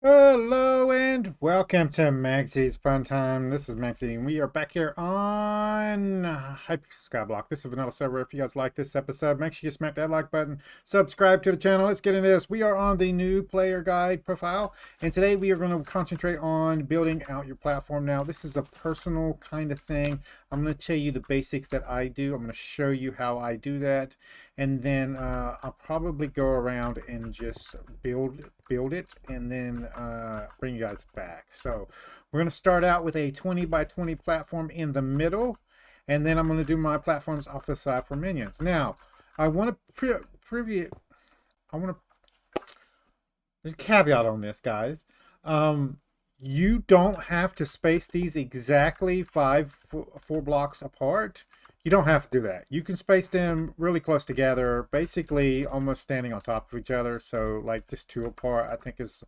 Hello and welcome to Magsie's Fun Time. This is Magzie, and we are back here on Hypixel Skyblock. This is Vanilla Server. If you guys like this episode, make sure you smack that like button, subscribe to the channel. Let's get into this. We are on the new player guide profile, and today we are going to concentrate on building out your platform. Now, this is a personal kind of thing. I'm going to tell you the basics that I do. I'm going to show you how I do that, and then I'll probably go around and just build it and then bring you guys back. So we're going to start out with a 20 by 20 platform in the middle, and then I'm going to do my platforms off the side for minions. Now I want to there's a caveat on this, guys. You don't have to space these exactly four blocks apart. You don't have to do that. You can space them really close together, basically almost standing on top of each other. So like just two apart, I think is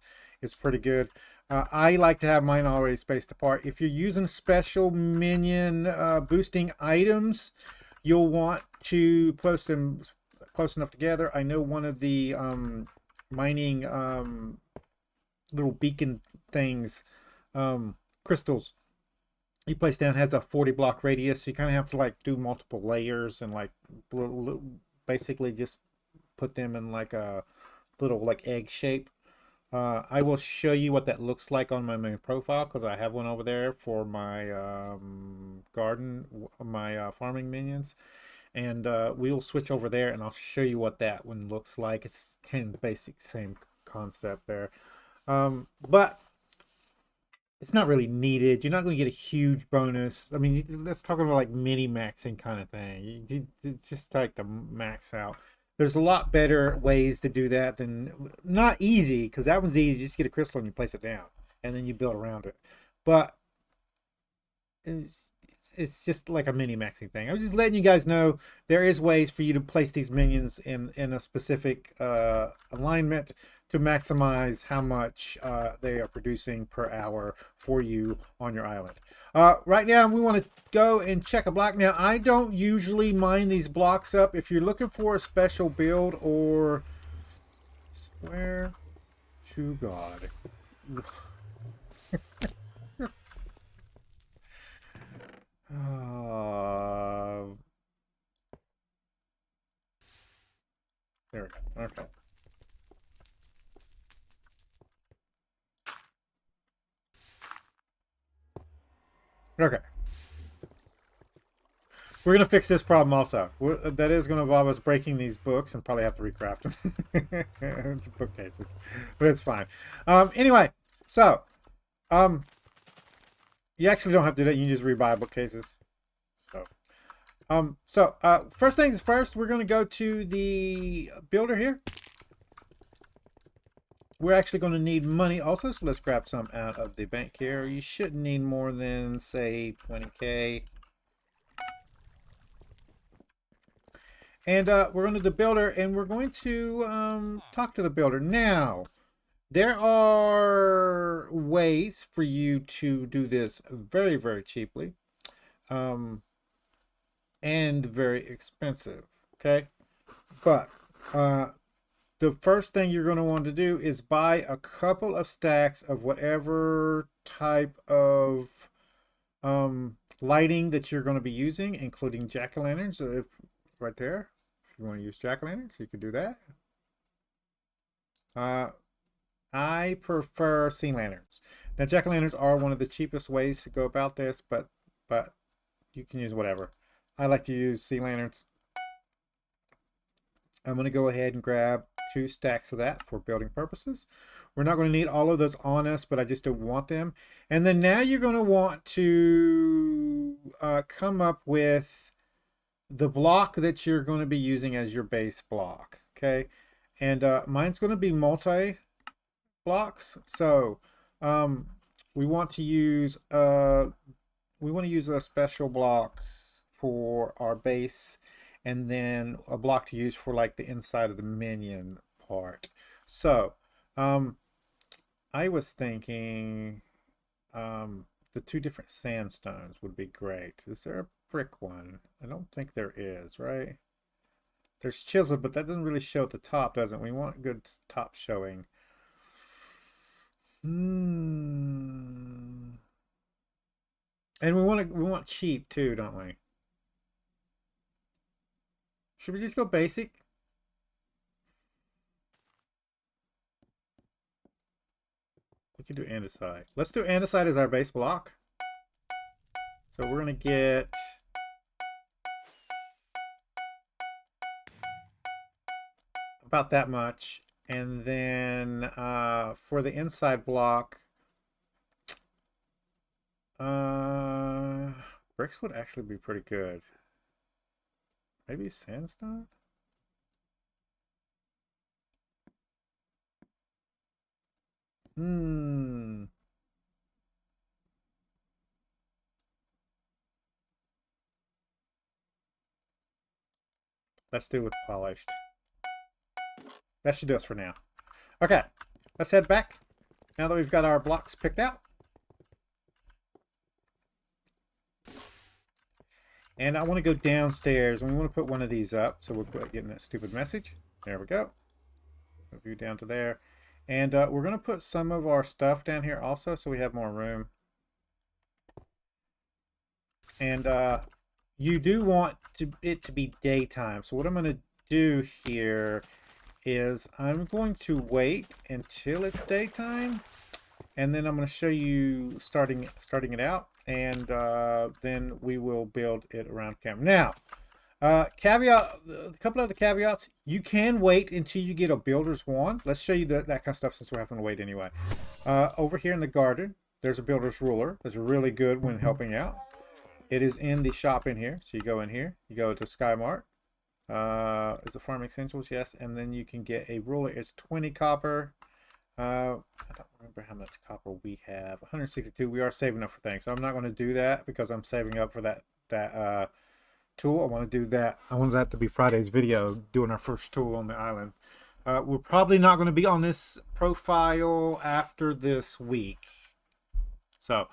pretty good. I like to have mine already spaced apart. If you're using special minion boosting items, you'll want to post them close enough together. I know one of the mining little beacon things, crystals you place down has a 40 block radius, so you kind of have to like do multiple layers and like basically just put them in like a little like egg shape. I will show you what that looks like on my main profile because I have one over there for my garden, my farming minions, and we'll switch over there and I'll show you what that one looks like. It's kind of the basic same concept there, but it's not really needed. You're not going to get a huge bonus. I mean, let's talk about like mini maxing kind of thing. It's just like to max out. There's a lot better ways to do that than not easy because that one's easy. You just get a crystal and you place it down and then you build around it. But it's just like a mini maxing thing. I was just letting you guys know there is ways for you to place these minions in a specific alignment to maximize how much they are producing per hour for you on your island. Right now, we want to go and check a block. Now, I don't usually mine these blocks up. If you're looking for a special build or swear to God. There we go. Okay. Okay. We're going to fix this problem also. That is going to involve us breaking these books and probably have to recraft them. It's bookcases. But it's fine. Anyway, so you actually don't have to do that. You can just rebuy bookcases. So first things first, we're going to go to the builder here. We're actually going to need money also, so let's grab some out of the bank here. You shouldn't need more than, say, 20K. And we're going to the builder, and we're going to talk to the builder. Now, there are ways for you to do this very, very cheaply and very expensive, okay? But the first thing you're going to want to do is buy a couple of stacks of whatever type of lighting that you're going to be using, including jack-o'-lanterns. If right there, if you want to use jack-o'-lanterns, you can do that. I prefer sea lanterns. Now, jack-o'-lanterns are one of the cheapest ways to go about this, but you can use whatever. I like to use sea lanterns. I'm going to go ahead and grab 2 stacks of that for building purposes. We're not going to need all of those on us, but I just don't want them. And then now you're going to want to come up with the block that you're going to be using as your base block. Okay. And mine's going to be multi blocks. So we want to use a special block for our base, and then a block to use for like the inside of the minion part. So I was thinking the 2 different sandstones would be great. Is there a brick one? I don't think there is, right? There's chisel, but that doesn't really show at the top, doesn't it? We want good top showing. Hmm. And we want cheap too, don't we? Should we just go basic? We can do andesite. Let's do andesite as our base block. So we're gonna get about that much. And then for the inside block, bricks would actually be pretty good. Maybe sandstone? Hmm. Let's do it with polished. That should do us for now. Okay, let's head back. Now that we've got our blocks picked out. And I want to go downstairs, and we want to put one of these up. So we're getting that stupid message. There we go. Move you down to there. And we're going to put some of our stuff down here also, so we have more room. And you do want it to be daytime. So what I'm going to do here is I'm going to wait until it's daytime, and then I'm going to show you starting it out, and then we will build it around camera. Now, caveat, a couple of the caveats: you can wait until you get a builder's wand. Let's show you that kind of stuff since we're having to wait anyway. Over here in the garden, there's a builder's ruler. That's really good when helping out. It is in the shop in here. So you go in here, you go to Sky Mart. Is it Farming Essentials? Yes. And then you can get a ruler. It's 20 copper. I don't remember how much copper we have. 162. We are saving up for things. So I'm not going to do that because I'm saving up for that tool. I want to do that. I want that to be Friday's video, doing our first tool on the island. We're probably not going to be on this profile after this week. So,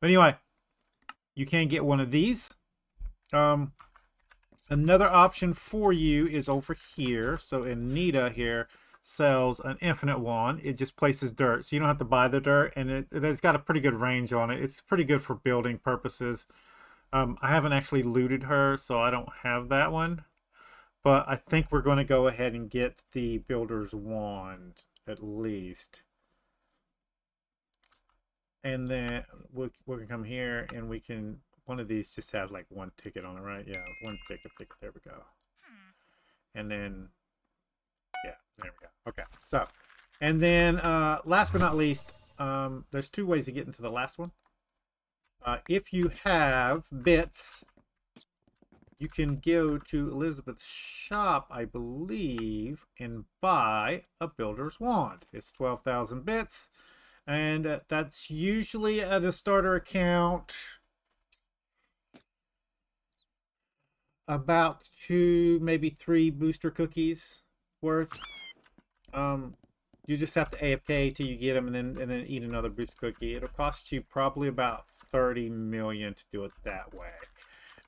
but anyway, you can get one of these. Another option for you is over here. So Anita here sells an infinite wand. It just places dirt, so you don't have to buy the dirt, and it's got a pretty good range on it. It's pretty good for building purposes. I haven't actually looted her, so I don't have that one. But I think we're going to go ahead and get the builder's wand at least. And then we can come here and we can, one of these just has like one ticket on it, right? Yeah, one ticket. There we go. And then, yeah, there we go. Okay, so, and then last but not least, there's two ways to get into the last one. If you have bits, you can go to Elizabeth's shop, I believe, and buy a builder's wand. It's 12,000 bits, and that's usually at a starter account about 2, maybe 3 booster cookies worth. You just have to AFK till you get them, and then eat another booster cookie. It'll cost you probably about 30 million to do it that way.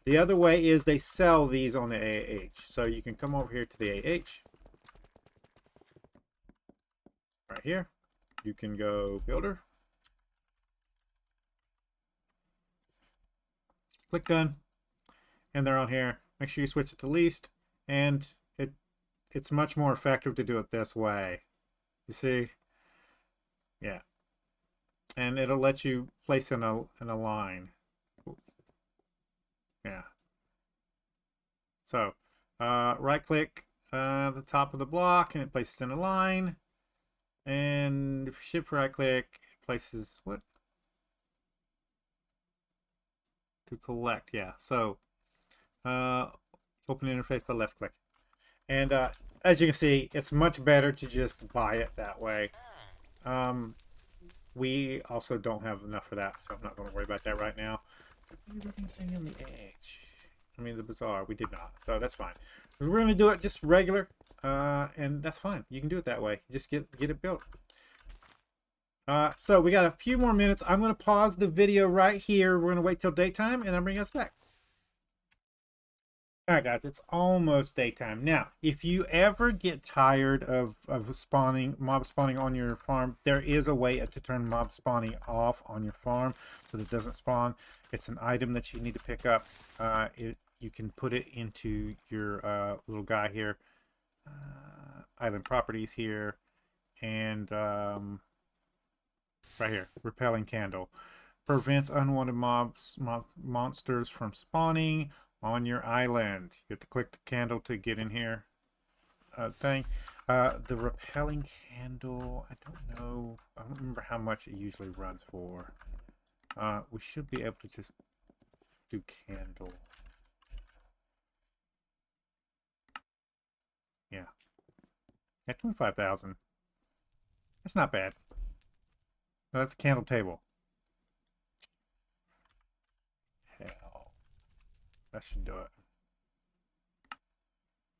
The other way is they sell these on the AAH. So you can come over here to the AH. Right here. You can go builder. Click done. And they're on here. Make sure you switch it to least. And it's much more effective to do it this way. You see? Yeah. And it'll let you place in a line. Yeah. So, right click the top of the block and it places in a line. And if you shift right click, it places what? To collect, yeah. So, open interface by left click. And as you can see, it's much better to just buy it that way. We also don't have enough for that, so I'm not going to worry about that right now. Anything in the edge? I mean, the bazaar, we did not, so that's fine. We're going to do it just regular, and that's fine. You can do it that way. Just get it built. So we got a few more minutes. I'm going to pause the video right here. We're going to wait till daytime, and I'll bring us back. All right, guys, it's almost daytime. Now, if you ever get tired of mob spawning on your farm, there is a way to turn mob spawning off on your farm so that it doesn't spawn. It's an item that you need to pick up. You can put it into your little guy here, island properties here, and right here, repelling candle. Prevents unwanted monsters from spawning on your island. You have to click the candle to get in here. Thing. The repelling candle, I don't know. I don't remember how much it usually runs for. We should be able to just do candle. Yeah. At 25,000. That's not bad. No, that's a candle table. Hell. That should do it.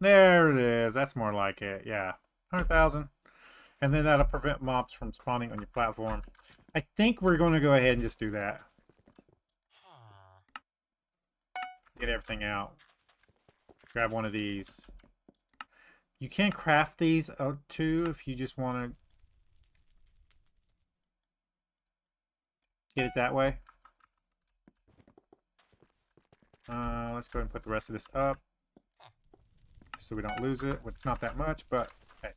There it is. That's more like it. Yeah. 100,000. And then that'll prevent mobs from spawning on your platform. I think we're going to go ahead and just do that. Get everything out. Grab one of these. You can craft these out too if you just want to get it that way. Let's go ahead and put the rest of this up so we don't lose it. It's not that much, but hey.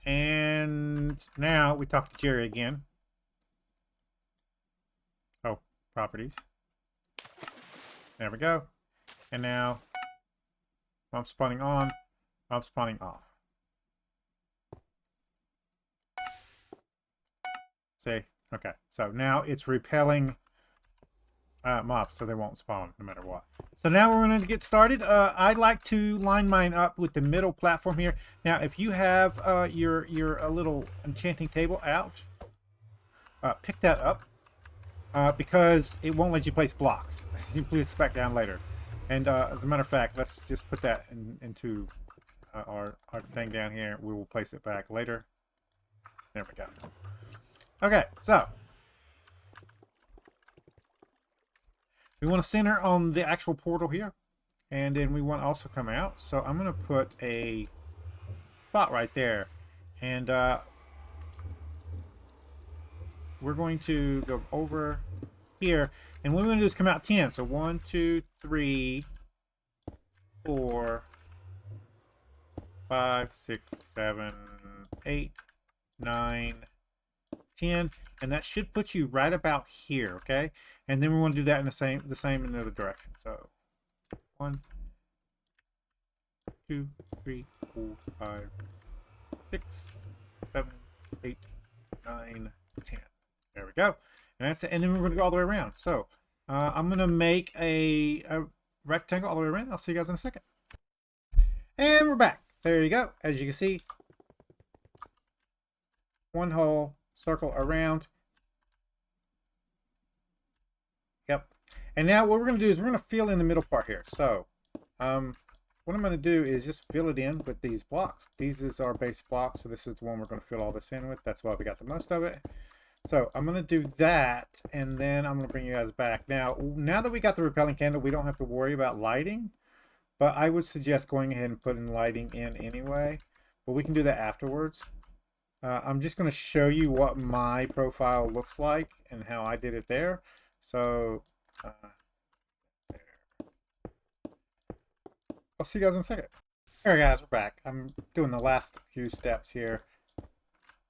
And now we talk to Jerry again. Oh, properties. There we go. And now mob spawning on, mob spawning off. See? Okay. So now it's repelling mobs so they won't spawn no matter what. So now we're going to get started. I like to line mine up with the middle platform here. Now if you have your little enchanting table out, pick that up because it won't let you place blocks. You place it back down later. And as a matter of fact, let's just put that into our thing down here. We will place it back later. There we go. Okay, so we want to center on the actual portal here, and then we want to also come out. So I'm going to put a spot right there, and we're going to go over here, and what we're going to do is come out 10. So 1, 2, 3, 4, 5, 6, 7, 8, 9, 10, and that should put you right about here, okay? And then we want to do that in the same in the other direction. So 1, 2, 3, 4, 5, 6, 7, 8, 9, 10. There we go. And that's it. And then we're going to go all the way around. So I'm going to make a rectangle all the way around. I'll see you guys in a second. And we're back. There you go. As you can see, one whole circle around. Yep. And now what we're going to do is we're going to fill in the middle part here. So what I'm going to do is just fill it in with these blocks. These is our base blocks. So this is the one we're going to fill all this in with. That's why we got the most of it. So I'm going to do that, and then I'm going to bring you guys back. Now that we got the repelling candle, we don't have to worry about lighting. But I would suggest going ahead and putting lighting in anyway. But we can do that afterwards. I'm just going to show you what my profile looks like and how I did it there. So, there. I'll see you guys in a second. Alright guys, we're back. I'm doing the last few steps here.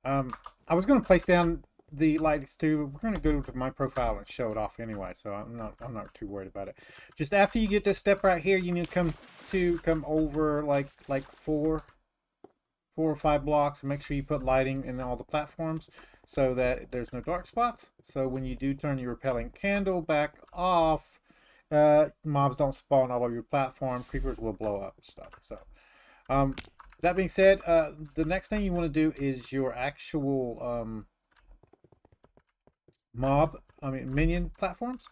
I was going to place down the lights too. We're going to go to my profile and show it off anyway, so I'm not too worried about it. Just after you get this step right here, you need to come over like 4 or 5 blocks and make sure you put lighting in all the platforms so that there's no dark spots. So when you do turn your repelling candle back off, mobs don't spawn all over your platform. Creepers will blow up and stuff. So that being said, the next thing you want to do is your actual minion platforms.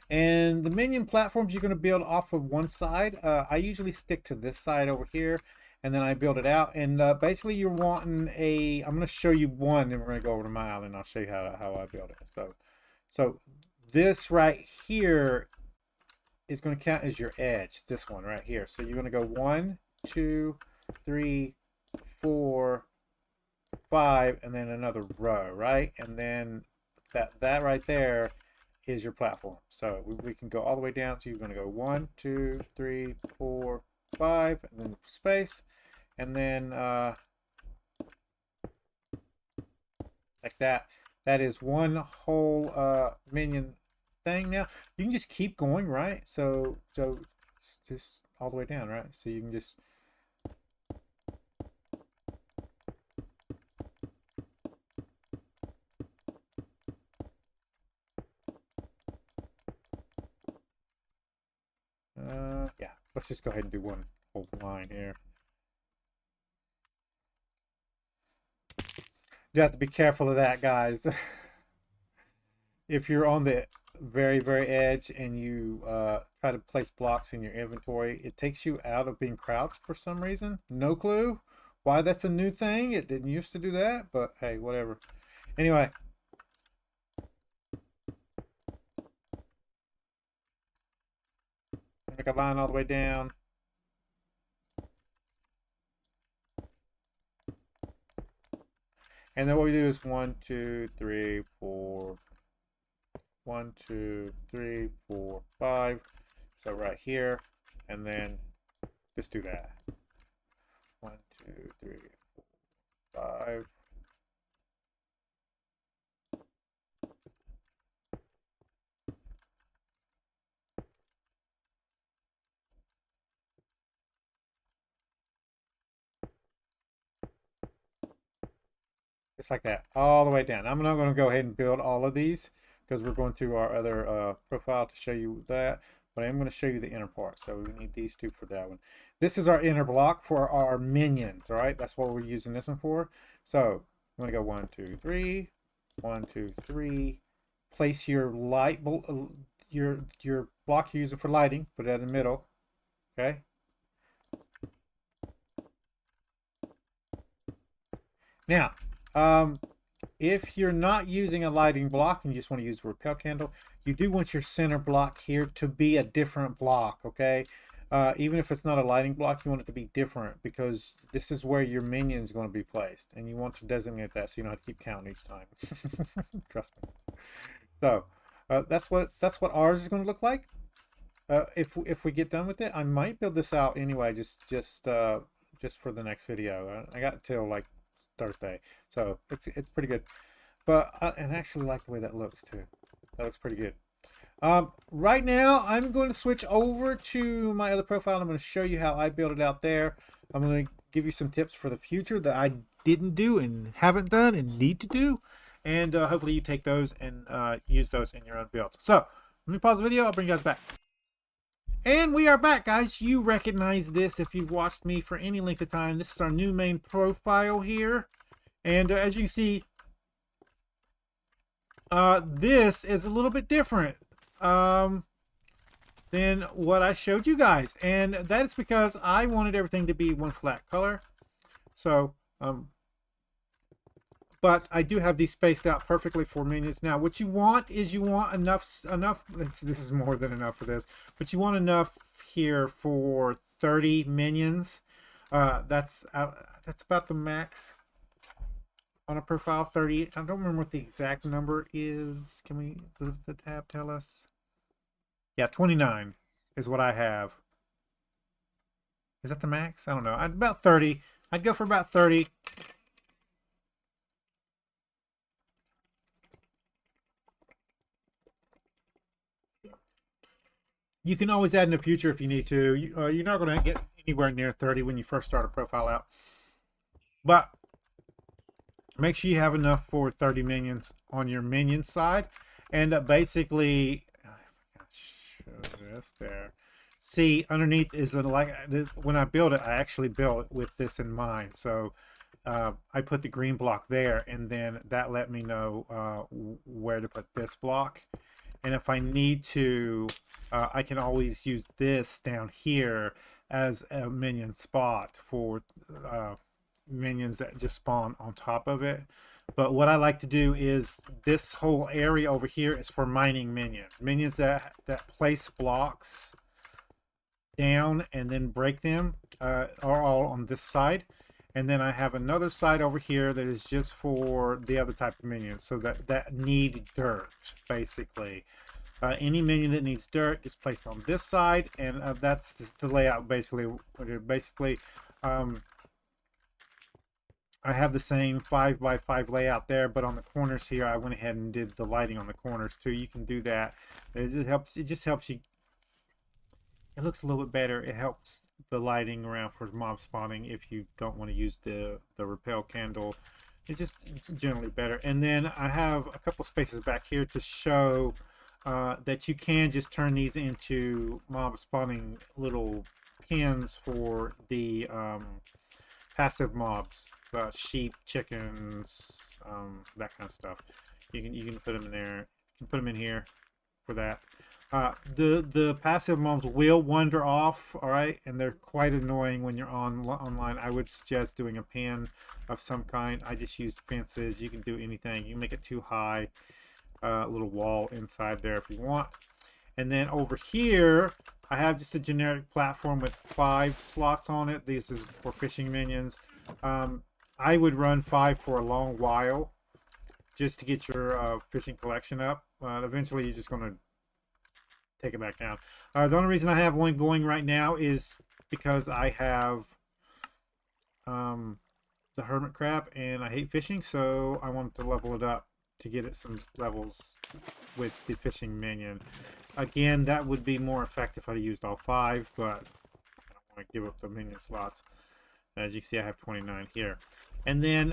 And the minion platforms you're going to build off of one side. I usually stick to this side over here, and then I build it out. And basically you're wanting I'm going to show you one, and we're going to go over to my island and I'll show you how I build it. So this right here is going to count as your edge. This one right here. So you're going to go 1, 2, 3, 4, 5, and then another row, right? And then that right there is your platform. So we can go all the way down. So you're going to go 1, 2, 3, 4, 5, and then space, and then like that. That is one whole minion thing. Now you can just keep going, right? So just all the way down, right? So you can just yeah, let's just go ahead and do one whole line here. You have to be careful of that, guys. If you're on the very edge and you try to place blocks in your inventory, it takes you out of being crouched for some reason. No clue why that's a new thing. It didn't used to do that, but hey, whatever. Anyway, make a line all the way down. And then what we do is 1, 2, 3, 4. 1, 2, 3, 4, 5. So right here, and then just do that. 1, 2, 3, 4, 5. Just like that, all the way down. I'm not going to go ahead and build all of these because we're going to our other profile to show you that. But I'm going to show you the inner part. So we need these two for that one. This is our inner block for our minions, all right? That's what we're using this one for. So I'm going to go 1, 2, 3. 1, 2, 3. Place your light, your block you're using for lighting. Put it in the middle, okay? Now, if you're not using a lighting block and you just want to use a repel candle, you do want your center block here to be a different block, okay? Even if it's not a lighting block, you want it to be different because this is where your minion is going to be placed, and you want to designate that so you don't have to keep counting each time. Trust me. So that's what ours is going to look like. If we get done with it, I might build this out anyway, just for the next video. I got till like Thursday, so it's pretty good. But and I actually like the way that looks too. That looks pretty good. Right now I'm going to switch over to my other profile. I'm going to show you how I build it out there. I'm going to give you some tips for the future that I didn't do and haven't done and need to do, and hopefully you take those and use those in your own builds. So let me pause the video. I'll bring you guys back. And we are back, guys. You recognize this if you've watched me for any length of time. This is our new main profile here. And as you can see, this is a little bit different than what I showed you guys. And that is because I wanted everything to be one flat color. So, but I do have these spaced out perfectly for minions. Now, what you want is you want enough, this is more than enough for this, but you want enough here for 30 minions. That's about the max on a profile, 30. I don't remember what the exact number is. Can we, does the tab tell us? Yeah, 29 is what I have. Is that the max? I don't know. About 30. I'd go for about 30. You can always add in the future if you need to. You're not going to get anywhere near 30 when you first start a profile out. But make sure you have enough for 30 minions on your minion side. And basically, show this there. See, underneath is when I build it, I actually built it with this in mind. So I put the green block there, and then that let me know where to put this block. And if I need to, I can always use this down here as a minion spot for minions that just spawn on top of it. But what I like to do is this whole area over here is for mining minions. Minions that place blocks down and then break them are all on this side. And then I have another side over here that is just for the other type of minions. So that need dirt, basically. Any minion that needs dirt is placed on this side, and that's the layout basically. Basically, I have the same 5x5 layout there, but on the corners here, I went ahead and did the lighting on the corners too. You can do that. It helps. It just helps you. It looks a little bit better. It helps the lighting around for mob spawning if you don't want to use the repel candle. It's generally better. And then I have a couple spaces back here to show that you can just turn these into mob spawning little pins for the passive mobs, sheep, chickens, that kind of stuff. You can put them in there. You can put them in here for that. The passive mobs will wander off, all right, and they're quite annoying when you're online. I would suggest doing a pin of some kind. I just used fences. You can do anything. You can make it too high, a little wall inside there if you want. And then over here, I have just a generic platform with 5 slots on it. This is for fishing minions. I would run 5 for a long while just to get your fishing collection up. Eventually, you're just going to take it back down. The only reason I have one going right now is because I have the hermit crab and I hate fishing, so I wanted to level it up to get it some levels with the fishing minion. Again, that would be more effective if I used all 5, but I don't want to give up the minion slots. As you see, I have 29 here. And then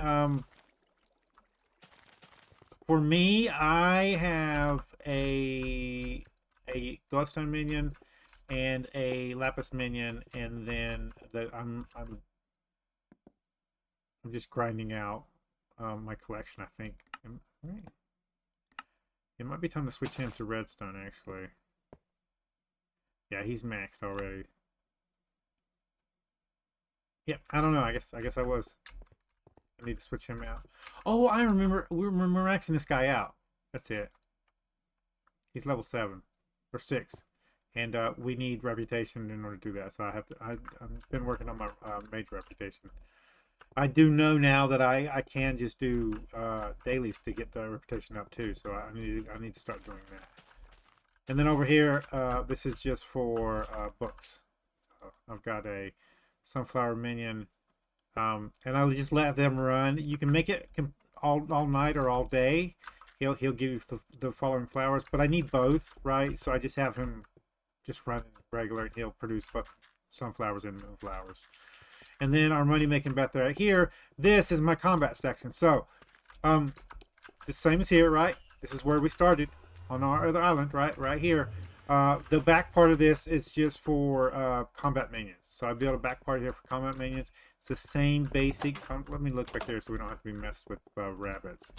for me, I have a glowstone minion and a lapis minion, and then I'm just grinding out my collection, I think. It might be time to switch him to redstone, actually. Yeah, he's maxed already. Yep, I don't know. I guess I was. I need to switch him out. Oh, I remember. We're maxing this guy out. That's it. He's level 7 or 6, and we need reputation in order to do that. So I have to. I've been working on my major reputation. I do know now that I can just do dailies to get the reputation up too. So I need to start doing that. And then over here, this is just for books. So I've got a sunflower minion, and I'll just let them run. You can make it all night or all day. He'll give you the following flowers, but I need both, right? So I just have him just run regular, and he'll produce both sunflowers and moonflowers. And then our money making Beth right here. This is my combat section. So the same as here, right? This is where we started on our other island, right here. The back part of this is just for combat minions. So I built a back part here for combat minions. It's the same basic. Let me look back here so we don't have to be messed with rabbits.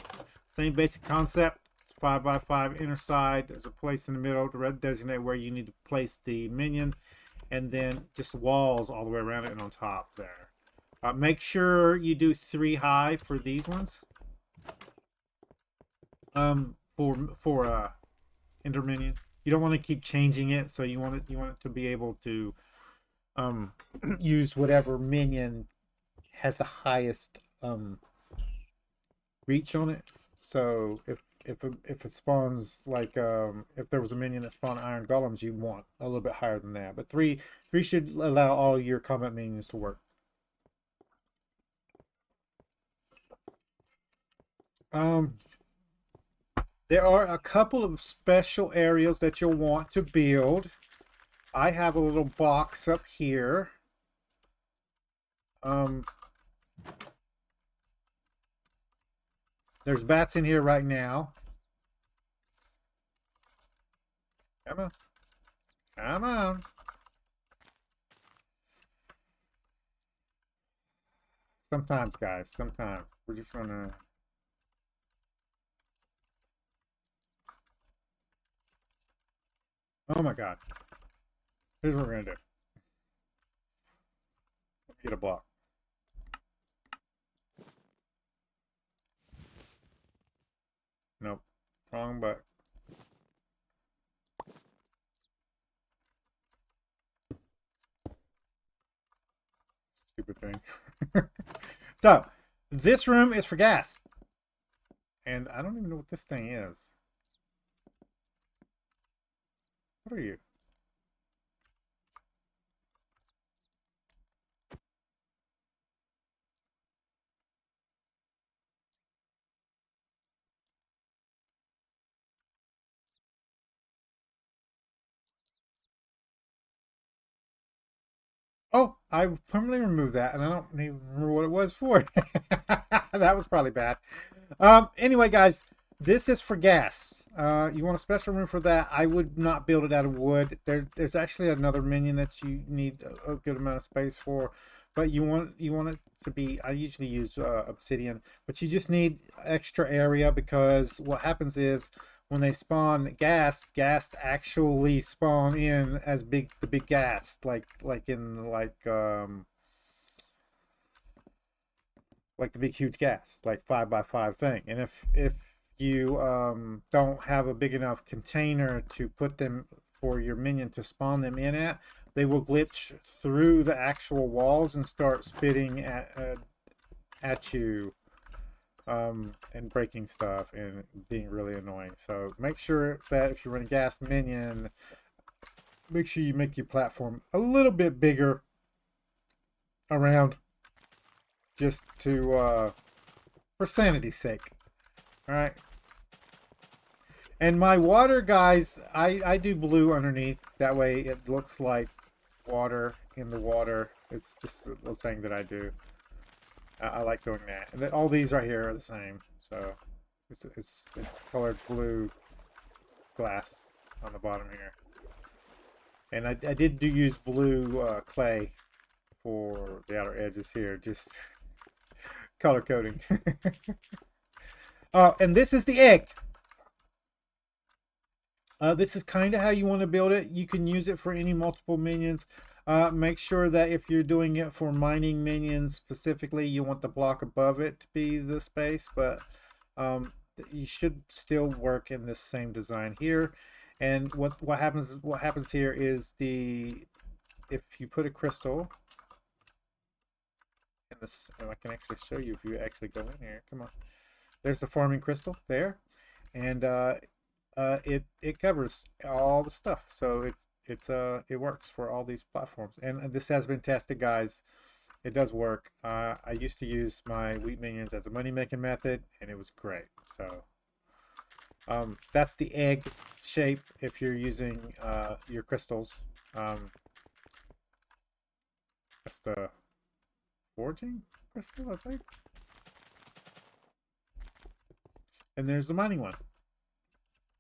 Same basic concept. It's 5x5 inner side. There's a place in the middle to designate where you need to place the minion, and then just walls all the way around it and on top there. Make sure you do 3 high for these ones. For Ender Minion. You don't want to keep changing it, so you want it to be able to use whatever minion has the highest reach on it. So if it spawns like if there was a minion that spawned iron golems, you want a little bit higher than that. But 3 should allow all your combat minions to work. There are a couple of special areas that you'll want to build. I have a little box up here. There's bats in here right now. Come on. Come on. Sometimes, guys, sometimes. We're just gonna... Oh my god. Here's what we're gonna do. Get a block. Nope. Wrong button. Stupid thing. So, this room is for gas. And I don't even know what this thing is. What are you? Oh, I permanently removed that, and I don't even remember what it was for. That was probably bad. Anyway, guys, this is for gas. You want a special room for that? I would not build it out of wood. There's actually another minion that you need a good amount of space for, but you want it to be. I usually use obsidian, but you just need extra area because what happens is when they spawn gas actually spawn in as the big gas, like the big huge gas, like 5x5 thing. And if you don't have a big enough container to put them for your minion to spawn them in at, they will glitch through the actual walls and start spitting at you and breaking stuff and being really annoying. So make sure that if you run a gas minion, make sure you make your platform a little bit bigger around, just to for sanity's sake. All right. And my water, guys, I do blue underneath. That way it looks like water in the water. It's just a thing that I do. I like doing that. And all these right here are the same. So it's colored blue glass on the bottom here. And I did use blue clay for the outer edges here, just color coding. And this is the egg. This is kind of how you want to build it. You can use it for any multiple minions. Make sure that if you're doing it for mining minions specifically, you want the block above it to be the space, but you should still work in this same design here. And what happens here is if you put a crystal in this, and I can actually show you if you actually go in here. Come on, there's the farming crystal there, and it covers all the stuff, so it works for all these platforms, and this has been tested, guys. It does work. I used to use my wheat minions as a money making method, and it was great. So that's the egg shape if you're using your crystals. That's the forging crystal, I think. And there's the mining one.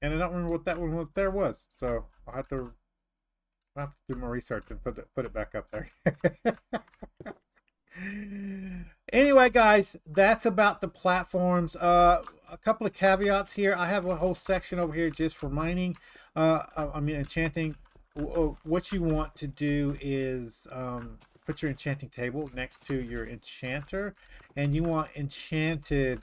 And I don't remember what that one there was, so I'll have to do more research and put it back up there. Anyway, guys, that's about the platforms. A couple of caveats here. I have a whole section over here just for mining. I mean enchanting. What you want to do is put your enchanting table next to your enchanter, and you want enchanted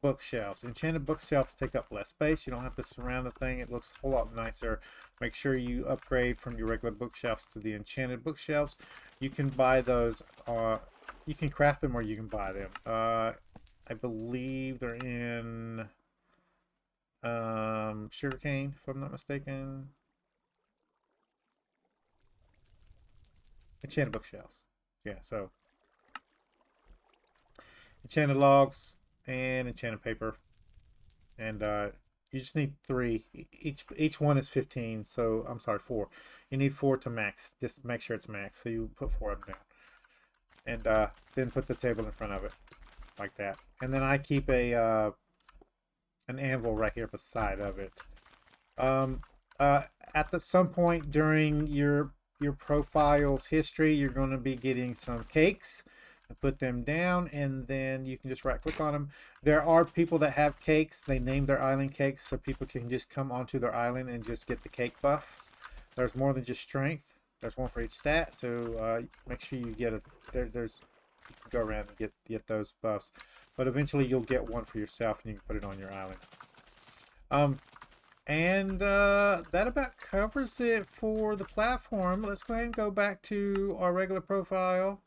bookshelves. Enchanted bookshelves take up less space. You don't have to surround the thing. It looks a whole lot nicer. Make sure you upgrade from your regular bookshelves to the enchanted bookshelves. You can buy those. You can craft them or you can buy them. I believe they're in sugarcane, if I'm not mistaken. Enchanted bookshelves. Yeah, so enchanted logs and enchanted paper. And you just need 3. Each one is 15, so I'm sorry, 4. You need 4 to max. Just make sure it's max. So you put 4 of them down. And then put the table in front of it. Like that. And then I keep an anvil right here beside of it. At some point during your profile's history, you're going to be getting some cakes. Put them down, and then you can just right click on them. There are people that have cakes. They name their island cakes so people can just come onto their island and just get the cake buffs. There's more than just strength. There's one for each stat, so make sure you get there's you can go around and get those buffs, but eventually you'll get one for yourself and you can put it on your island. And that about covers it for the platform. Let's go ahead and go back to our regular profile.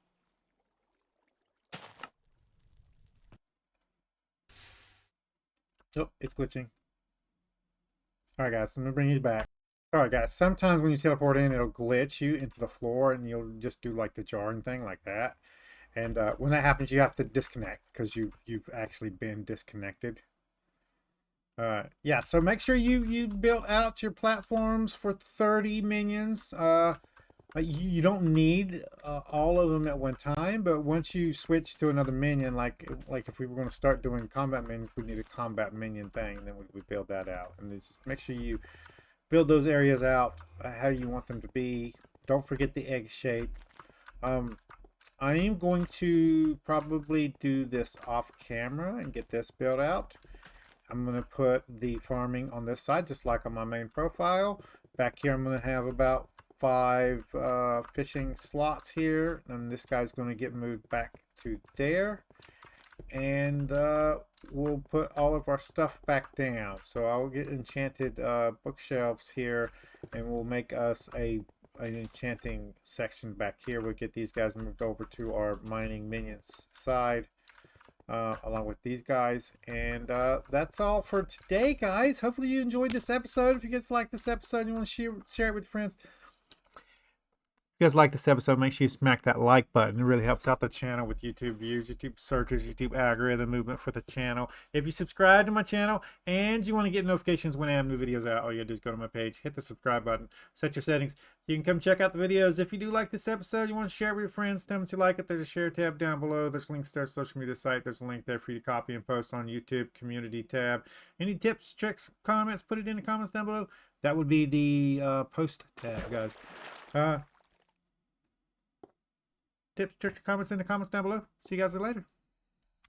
Oh, it's glitching. Alright guys, let me bring you back. Alright guys, sometimes when you teleport in, it'll glitch you into the floor and you'll just do like the jarring thing like that. And when that happens, you have to disconnect because you've actually been disconnected. Yeah, so make sure you build out your platforms for 30 minions. You don't need all of them at one time, but once you switch to another minion, like if we were going to start doing combat minions, we need a combat minion thing, and then we build that out. And just make sure you build those areas out how you want them to be. Don't forget the egg shape. I am going to probably do this off camera and get this built out. I'm going to put the farming on this side, just like on my main profile. Back here, I'm going to have about 5 fishing slots here. And this guy's going to get moved back to there. And we'll put all of our stuff back down. So I'll get enchanted bookshelves here. And we'll make us an enchanting section back here. We'll get these guys moved over to our mining minions side. Along with these guys, and that's all for today, guys. Hopefully you enjoyed this episode. If you guys like this episode and you want to share it with friends, if you guys like this episode, make sure you smack that like button. It really helps out the channel with YouTube views, YouTube searches, YouTube algorithm movement for the channel. If you subscribe to my channel and you want to get notifications when I have new videos out, all you gotta do is go to my page, hit the subscribe button, set your settings. You can come check out the videos. If you do like this episode, you want to share it with your friends, tell them that you like it. There's a share tab down below. There's links to our social media site. There's a link there for you to copy and post on YouTube community tab. Any tips, tricks, comments, put it in the comments down below. That would be the post tab, guys. Tips, tricks, comments in the comments down below. See you guys later.